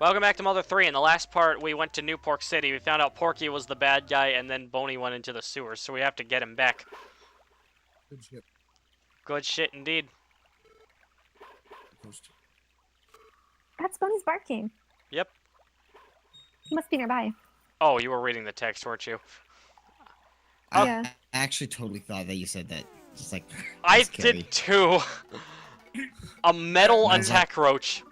Welcome back to Mother 3. In the last part, we went to New Pork City. We found out Porky was the bad guy, and then Boney went into the sewers, so we have to get him back. Good shit. Good shit, indeed. That's Bonnie's barking. Yep. He must be nearby. Oh, you were reading the text, weren't you? Yeah. I actually totally thought that you said that. Just like I Kari. did too. A metal attack roach.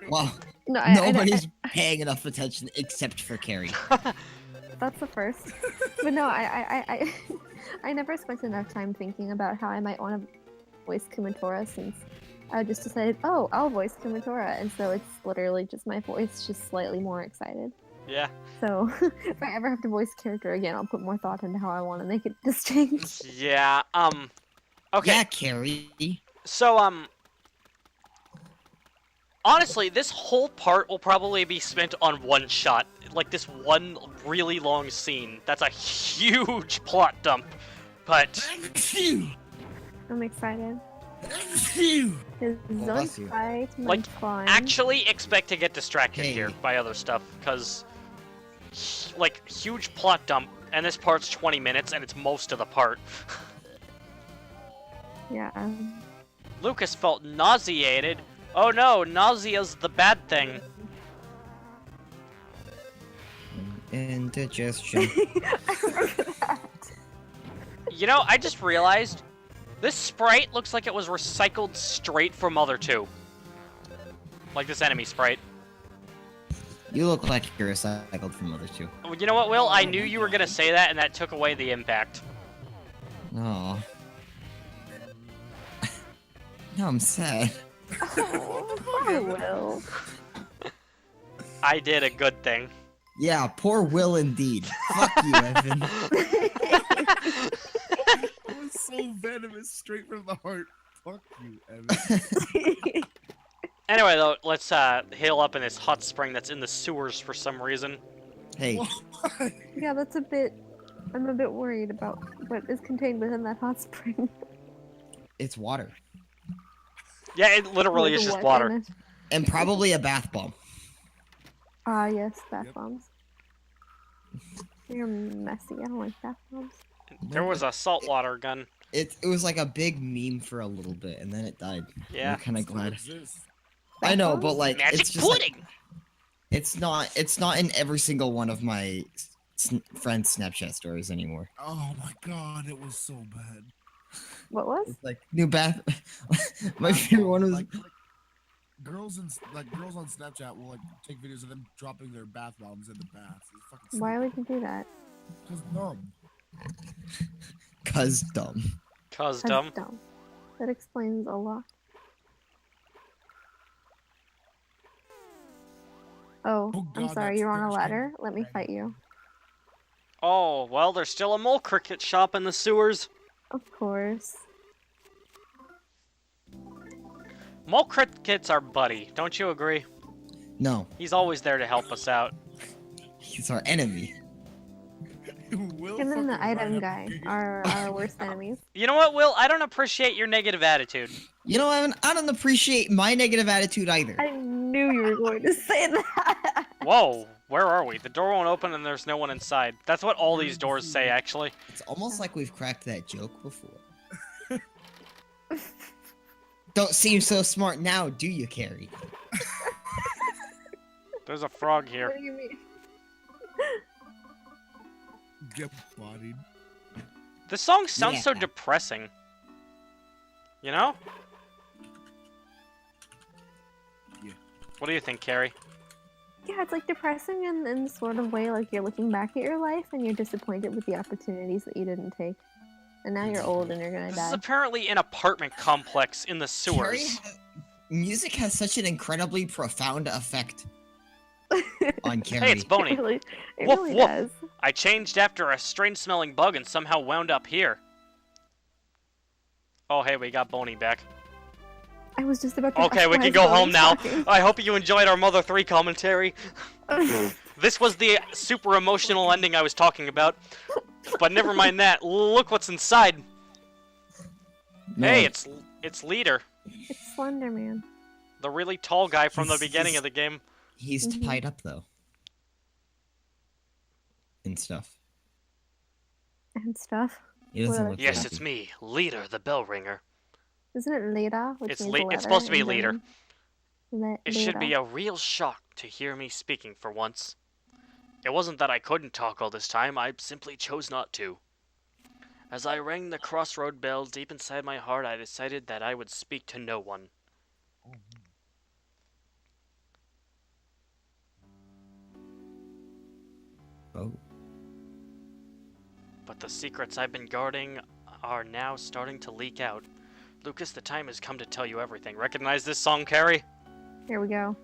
Well, No, nobody's paying enough attention except for Kari. That's the first. But no, I never spent enough time thinking about how I might want to voice Kumatora since I just decided, oh, I'll voice Kumatora, and so it's literally just my voice, just slightly more excited. Yeah. So if I ever have to voice a character again, I'll put more thought into how I want to make it distinct. Yeah, okay. Yeah, Kari. So, honestly, this whole part will probably be spent on one shot. Like, this one really long scene. That's a huge plot dump. But, I'm excited. Well, His zone bless you. fight, my Like, fun. actually expect to get distracted here Hey. by other stuff. Because, like, huge plot dump. And this part's 20 minutes, and it's most of the part. Yeah. Lucas felt nauseated. Oh no, nausea's the bad thing. Indigestion. I remember that. You know, I just realized this sprite looks like it was recycled straight from Mother 2. Like this enemy sprite. You look like you're recycled from Mother 2. You know what, Will? I knew you were gonna say that, and that took away the impact. No. No, I'm sad. Oh, poor Will. I did a good thing. Yeah, poor Will indeed. Fuck you, Evan. That was so venomous, straight from the heart. Fuck you, Evan. Anyway, though, let's heal up in this hot spring that's in the sewers for some reason. Hey, Yeah, that's a bit. I'm a bit worried about what is contained within that hot spring. it's water. Yeah, it literally With is the just wet in water. it. And probably a bath bomb. Ah, yes, bath Yep. bombs. You're messy. I don't like bath bombs. There was a saltwater gun. It was like a big meme for a little bit, and then it died. Yeah. I'm kind of Still glad. exists. I Bath know, bombs? but like, Magic it's just like, pudding! it's not in every single one of my friends' Snapchat stories anymore. Oh my god, it was so bad. What was? It's like new bath. My favorite one was like girls on Snapchat will like take videos of them dropping their bath bombs in the bath. It's fucking Why would you do that? Cause dumb. cuz dumb. Cause That's dumb. dumb. That explains a lot. Oh, Oh I'm God, sorry. that's You're on a finished. ladder. Let me fight you. Oh, well, there's still a mole cricket shop in the sewers. Of course. Mole crickets are buddy, don't you agree? No, He's always there to help us out. he's our enemy. Will Him and the fucking item line guy up the game. are our worst enemies. You know what, Will? I don't appreciate your negative attitude. You know, Evan, I don't appreciate my negative attitude either. I knew you were going to say that. Whoa, where are we? The door won't open and there's no one inside. That's what all these doors say, actually. It's almost like we've cracked that joke before. Don't seem so smart now, do you, Kari? There's a frog What here. do you mean? Get bodied. This song sounds so Yeah. depressing. You know? Yeah. What do you think, Kari? Yeah, it's like depressing in the sort of way like you're looking back at your life and you're disappointed with the opportunities that you didn't take. And now you're old and you're gonna This is die. apparently an apartment complex in the Kari sewers. music has such an incredibly profound effect on Kari. Hey, it's Boney. It really, it Woof, really woof. does. I changed after a strange-smelling bug and somehow wound up here. Oh, hey, we got Boney back. I was just about to. Okay, we ask can why go is Bonnie home now. talking. I hope you enjoyed our Mother 3 commentary. This was the super emotional ending I was talking about. But never mind that. Look what's inside. No, Hey, it's Leader, It's Slender Man. the really tall guy from the He's- beginning he's- of the game. he's Mhm. tied up though. And stuff. And stuff. He doesn't What look Yes, happy. it's me, Leader, the bell ringer. Isn't it Leda? Which It's means le- a it's letter supposed to be in Leader. German? It should be Leda. a real shock to hear me speaking for once. It wasn't that I couldn't talk all this time, I simply chose not to. As I rang the crossroad bell deep inside my heart, I decided that I would speak to no one. Oh. But the secrets I've been guarding are now starting to leak out. Lucas, the time has come to tell you everything. Recognize this song, Kari? Here we go.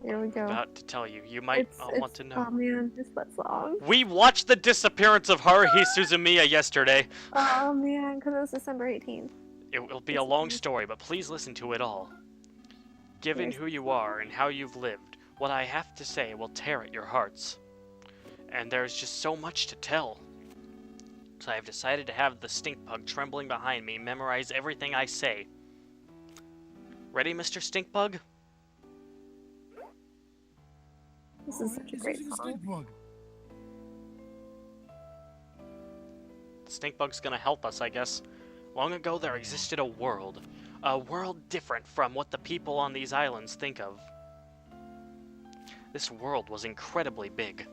Here we go. About to tell you. You might want to know. Oh man, it's that song. We watched the disappearance of Haruhi Suzumiya yesterday. Oh man, because it was December 18th. It will be a long story, but please listen to it all. Given Yes. who you are and how you've lived, what I have to say will tear at your hearts. And there's just so much to tell. So I have decided to have the stink bug trembling behind me memorize everything I say. Ready, Mr. Stink Bug? This is such a He's great using a song. stink bug. The stink bug's gonna help us, I guess. Long ago there existed a world different from what the people on these islands think of. This world was incredibly big.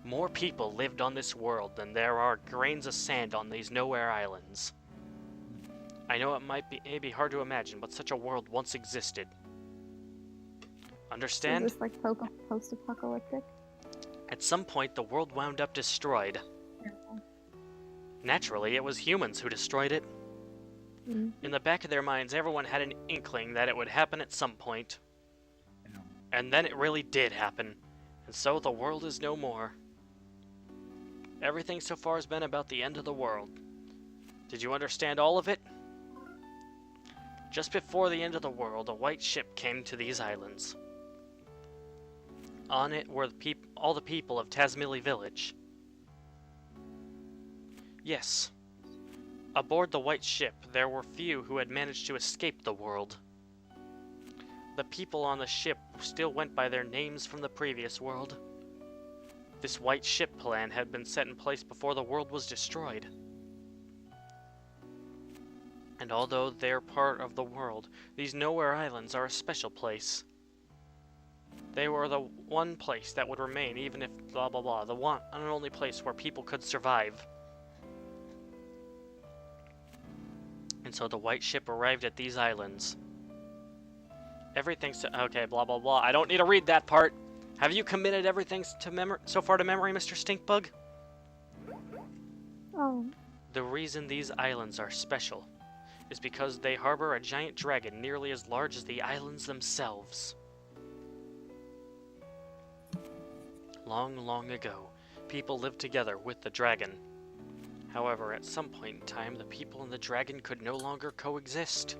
More people lived on this world than there are grains of sand on these nowhere islands. I know it might be maybe hard to imagine, but such a world once existed. Understand? Is this like post-apocalyptic? At some point, the world wound up destroyed. Naturally, it was humans who destroyed it. Mm. In the back of their minds, everyone had an inkling that it would happen at some point. And then it really did happen. And so the world is no more. Everything so far has been about the end of the world. Did you understand all of it? Just before the end of the world, a white ship came to these islands. On it were all the people of Tasmili village. Yes. Aboard the white ship, there were few who had managed to escape the world. The people on the ship still went by their names from the previous world. This white ship plan had been set in place before the world was destroyed. And although they're part of the world, these nowhere islands are a special place. They were the one place that would remain even if blah blah blah, the one and only place where people could survive. And so the white ship arrived at these islands. Everything's okay, blah blah blah. I don't need to read that part. Have you committed everything so far to memory, Mr. Stinkbug? Oh. The reason these islands are special is because they harbor a giant dragon nearly as large as the islands themselves. Long, long ago, people lived together with the dragon. However, at some point in time, the people and the dragon could no longer coexist.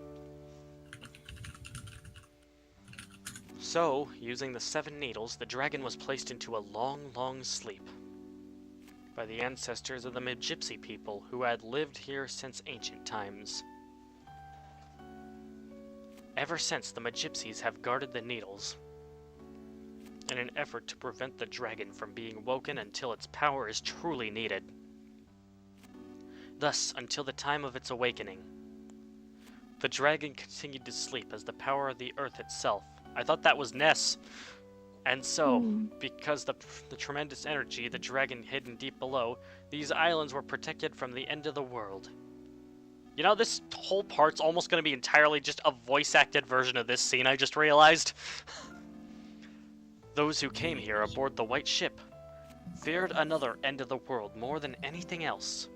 So, using the 7 needles, the dragon was placed into a long, long sleep by the ancestors of the mid-gypsy people who had lived here since ancient times. Ever since, the mid-gypsies have guarded the needles in an effort to prevent the dragon from being woken until its power is truly needed. Thus, until the time of its awakening, the dragon continued to sleep as the power of the earth itself. I thought that was Ness. And so, because the tremendous energy the dragon hidden deep below, these islands were protected from the end of the world. You know, this whole part's almost going to be entirely just a voice-acted version of this scene, I just realized. Those who came here aboard the white ship feared another end of the world more than anything else.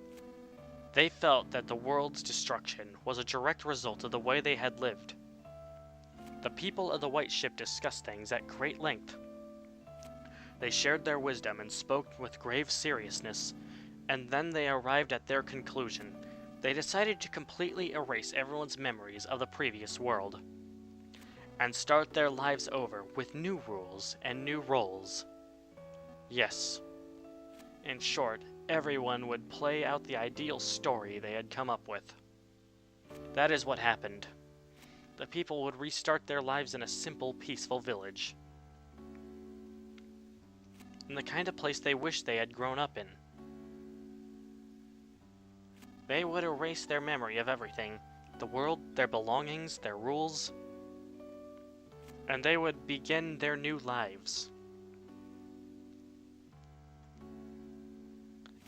They felt that the world's destruction was a direct result of the way they had lived. The people of the white ship discussed things at great length. They shared their wisdom and spoke with grave seriousness, and then they arrived at their conclusion. They decided to completely erase everyone's memories of the previous world and start their lives over with new rules and new roles. Yes, in short, everyone would play out the ideal story they had come up with. That is what happened. The people would restart their lives in a simple, peaceful village. In the kind of place they wished they had grown up in. They would erase their memory of everything, the world, their belongings, their rules, and they would begin their new lives.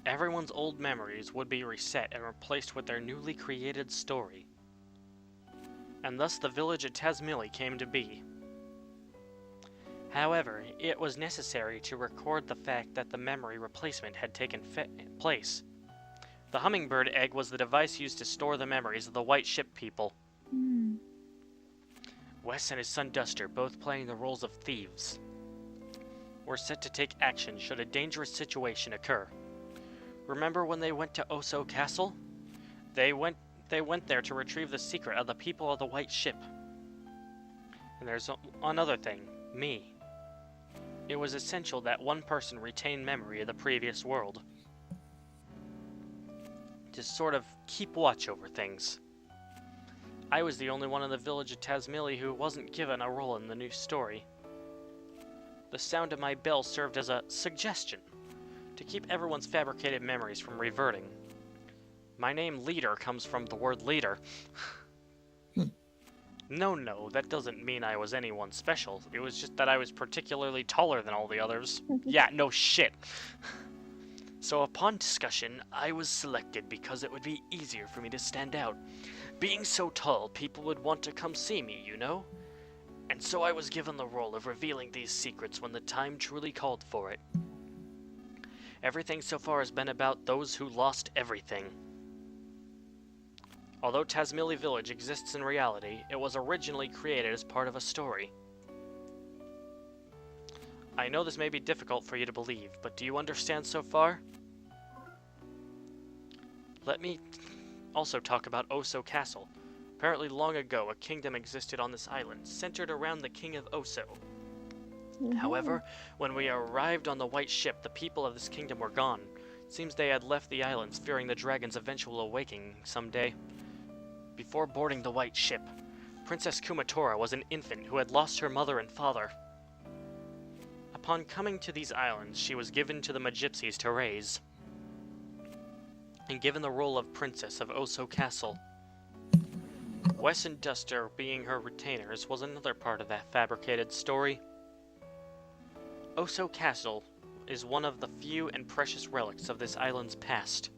Everyone's old memories would be reset and replaced with their newly created story. And thus the village of Tazmily came to be. However, it was necessary to record the fact that the memory replacement had taken place. The hummingbird egg was the device used to store the memories of the white ship people. Wes and his son Duster, both playing the roles of thieves, were set to take action should a dangerous situation occur. Remember when they went to Oso Castle? They went there to retrieve the secret of the people of the white ship. And there's another thing, me. It was essential that one person retain memory of the previous world. To sort of keep watch over things. I was the only one in the village of Tazmily who wasn't given a role in the new story. The sound of my bell served as a suggestion to keep everyone's fabricated memories from reverting. My name Leader comes from the word leader. No, that doesn't mean I was anyone special. It was just that I was particularly taller than all the others. Yeah, no shit. So upon discussion, I was selected because it would be easier for me to stand out. Being so tall, people would want to come see me, you know? And so I was given the role of revealing these secrets when the time truly called for it. Everything so far has been about those who lost everything. Although Tazmily Village exists in reality, it was originally created as part of a story. I know this may be difficult for you to believe, but do you understand so far? Let me also talk about Oso Castle. Apparently long ago, a kingdom existed on this island, centered around the king of Oso. However, when we arrived on the white ship, the people of this kingdom were gone. It seems they had left the islands, fearing the dragon's eventual awakening someday. Before boarding the white ship, Princess Kumatora was an infant who had lost her mother and father. Upon coming to these islands, she was given to the Magypsies to raise, and given the role of Princess of Oso Castle. Wes and Duster, being her retainers, was another part of that fabricated story. Oso Castle is one of the few and precious relics of this island's past.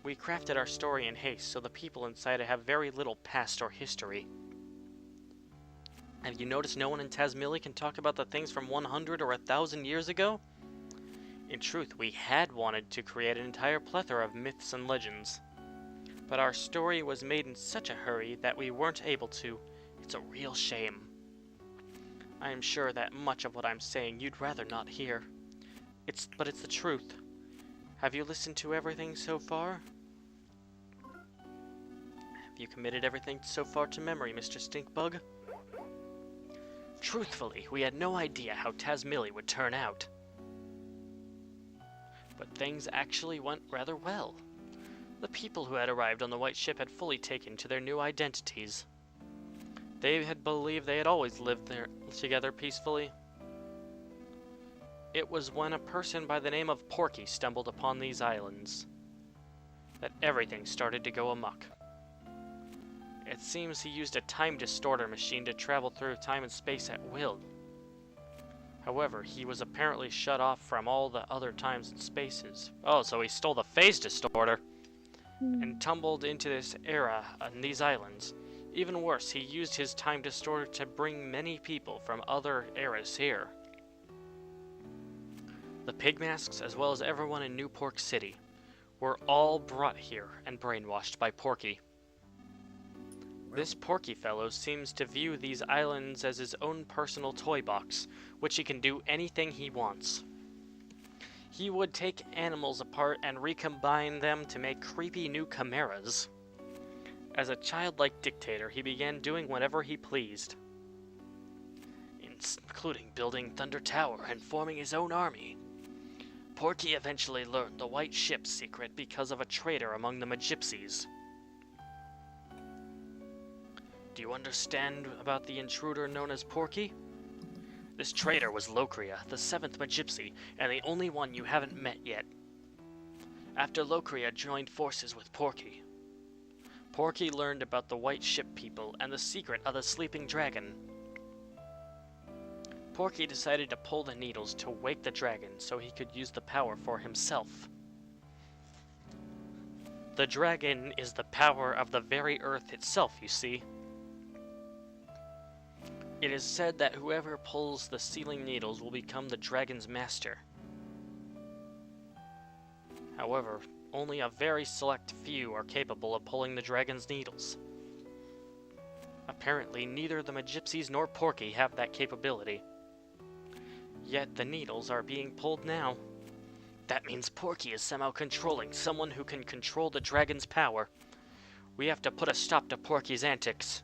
We crafted our story in haste, so the people inside have very little past or history. Have you noticed no one in Tazmily can talk about the things from 100 or 1,000 years ago? In truth, we had wanted to create an entire plethora of myths and legends. But our story was made in such a hurry that we weren't able to. It's a real shame. I am sure that much of what I'm saying you'd rather not hear. But it's the truth. Have you listened to everything so far? Have you committed everything so far to memory, Mr. Stinkbug? Truthfully, we had no idea how Tazmily would turn out. But things actually went rather well. The people who had arrived on the white ship had fully taken to their new identities. They had believed they had always lived there together peacefully. It was when a person by the name of Porky stumbled upon these islands that everything started to go amok. It seems he used a time distorter machine to travel through time and space at will. However, he was apparently shut off from all the other times and spaces. Oh, so he stole the phase distorter and tumbled into this era on these islands. Even worse, he used his time distorter to bring many people from other eras here. The Pigmasks, as well as everyone in New Pork City, were all brought here and brainwashed by Porky. This Porky fellow seems to view these islands as his own personal toy box, which he can do anything he wants. He would take animals apart and recombine them to make creepy new chimeras. As a childlike dictator, he began doing whatever he pleased, including building Thunder Tower and forming his own army. Porky eventually learned the White Ship's secret because of a traitor among the Magypsies. Do you understand about the intruder known as Porky? This traitor was Locria, the 7th Magypsy, and the only one you haven't met yet. After Locria joined forces with Porky, Porky learned about the White Ship people and the secret of the sleeping dragon. Porky decided to pull the needles to wake the dragon so he could use the power for himself. The dragon is the power of the very earth itself, you see. It is said that whoever pulls the sealing needles will become the dragon's master. However, only a very select few are capable of pulling the dragon's needles. Apparently, neither the Magypsies nor Porky have that capability. Yet the needles are being pulled now. That means Porky is somehow controlling someone who can control the dragon's power. We have to put a stop to Porky's antics.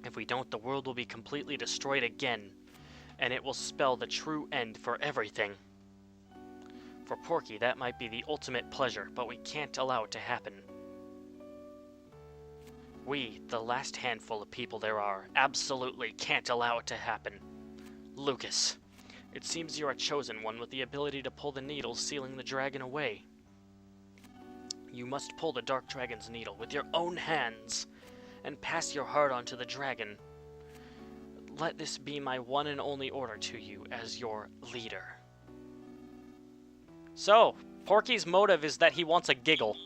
If we don't, the world will be completely destroyed again, and it will spell the true end for everything. For Porky, that might be the ultimate pleasure, but we can't allow it to happen. We, the last handful of people there are, absolutely can't allow it to happen. Lucas, it seems you're a chosen one with the ability to pull the needle sealing the dragon away. You must pull the Dark Dragon's needle with your own hands, and pass your heart on to the dragon. Let this be my one and only order to you as your leader. So, Porky's motive is that he wants a giggle.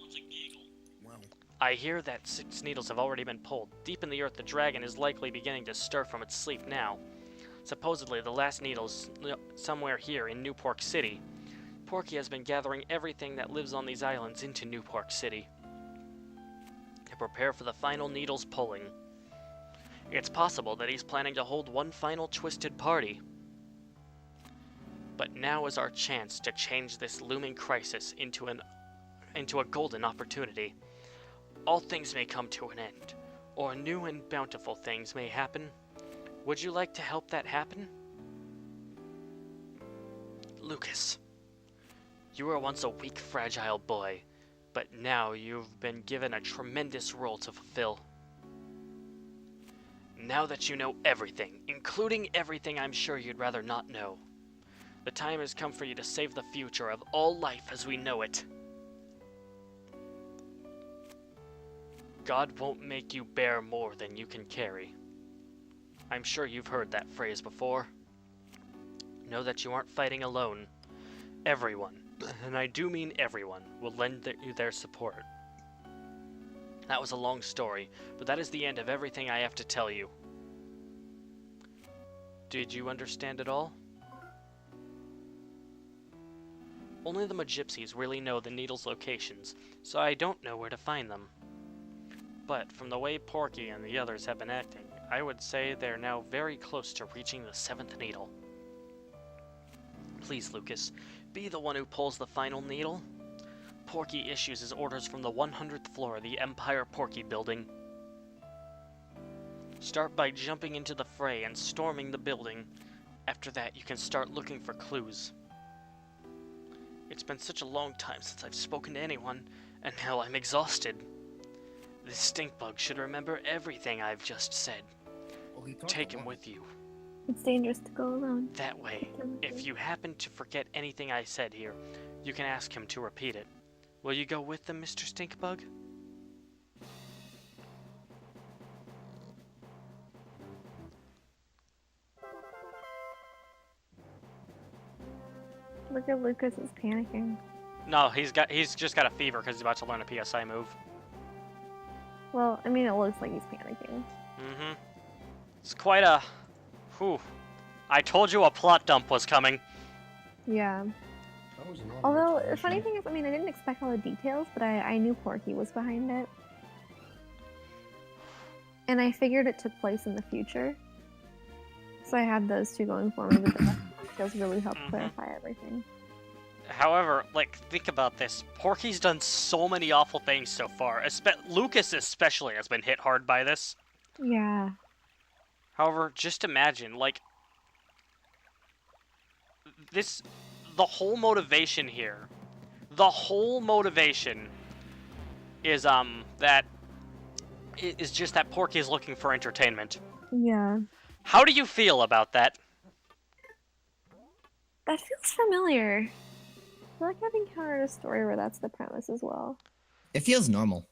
Well, I hear that 6 needles have already been pulled. Deep in the earth, the dragon is likely beginning to stir from its sleep now. Supposedly, the last needle's somewhere here in New Pork City. Porky has been gathering everything that lives on these islands into New Pork City to prepare for the final needle's pulling. It's possible that he's planning to hold one final twisted party. But now is our chance to change this looming crisis into a golden opportunity. All things may come to an end, or new and bountiful things may happen. Would you like to help that happen? Lucas, you were once a weak, fragile boy, but now you've been given a tremendous role to fulfill. Now that you know everything, including everything I'm sure you'd rather not know, the time has come for you to save the future of all life as we know it. God won't make you bear more than you can carry. I'm sure you've heard that phrase before. Know that you aren't fighting alone. Everyone, and I do mean everyone, will lend you their support. That was a long story, but that is the end of everything I have to tell you. Did you understand it all? Only the Magypsies really know the needle's locations, so I don't know where to find them. But from the way Porky and the others have been acting, I would say they're now very close to reaching the 7th needle. Please, Lucas, be the one who pulls the final needle. Porky issues his orders from the 100th floor of the Empire Porky building. Start by jumping into the fray and storming the building. After that, you can start looking for clues. It's been such a long time since I've spoken to anyone, and now I'm exhausted. This stink bug should remember everything I've just said. well, he talked Take a him lot. with you. It's dangerous to go alone. That way, if you happen to forget anything I said here, you can ask him to repeat it. Will you go with them, Mr. Stinkbug? Look at Lucas is panicking. No, he's just got a fever because he's about to learn a PSI move. Well, I mean, it looks like he's panicking. Mm-hmm. It's quite a... Whew. I told you a plot dump was coming. Yeah. That was an odd Although, the explanation. funny thing is, I mean, I didn't expect all the details, but I knew Porky was behind it. And I figured it took place in the future. So I had those two going for me, but the rest of the details really helped Mhm. clarify everything. However, like, think about this. Porky's done so many awful things so far. Lucas especially has been hit hard by this. Yeah. However, just imagine, like, this, the whole motivation here, the whole motivation is, is just that Porky is looking for entertainment. Yeah. How do you feel about that? That feels familiar. I feel like I've encountered a story where that's the premise as well. It feels normal.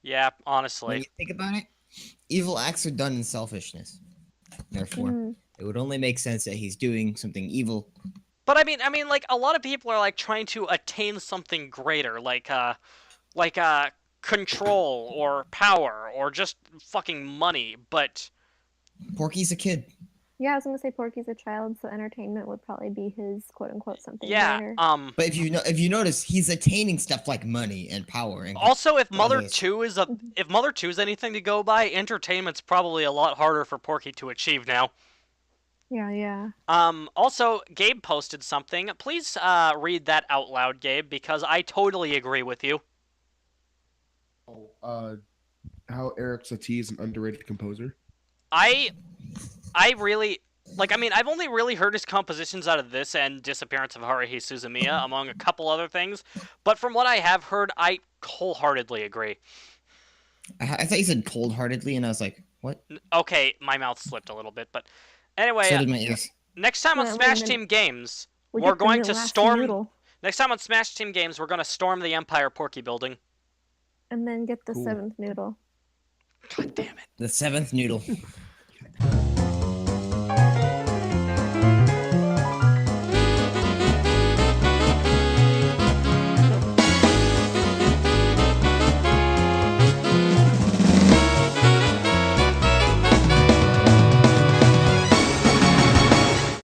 Yeah, When honestly. you think about it, evil acts are done in selfishness. Therefore, it would only make sense that he's doing something evil. But I mean, like, a lot of people are, like, trying to attain something greater, like, control, or power, or just fucking money, but... Porky's a kid. Yeah, I was gonna say Porky's a child, so entertainment would probably be his quote-unquote something Yeah, greater. But if you notice, he's attaining stuff like money and power. And also, if Mother others. 2 is if Mother 2 is anything to go by, entertainment's probably a lot harder for Porky to achieve now. Yeah. Also, Gabe posted something. Please, read that out loud, Gabe, because I totally agree with you. How Eric Satie is an underrated composer. I really... Like, I mean, I've only really heard his compositions out of this and Disappearance of Haruhi Suzumiya, among a couple other things. But from what I have heard, I wholeheartedly agree. I thought you said cold-heartedly, and I was like, what? Okay, my mouth slipped a little bit, but... Anyway, So did my ears. next time on Yeah, wait a Smash minute. Team Games, We we're get the going to last storm... noodle, Next time on Smash Team Games, we're going to storm the Empire Porky building. and then get the Cool. 7th noodle. God damn it. The 7th noodle.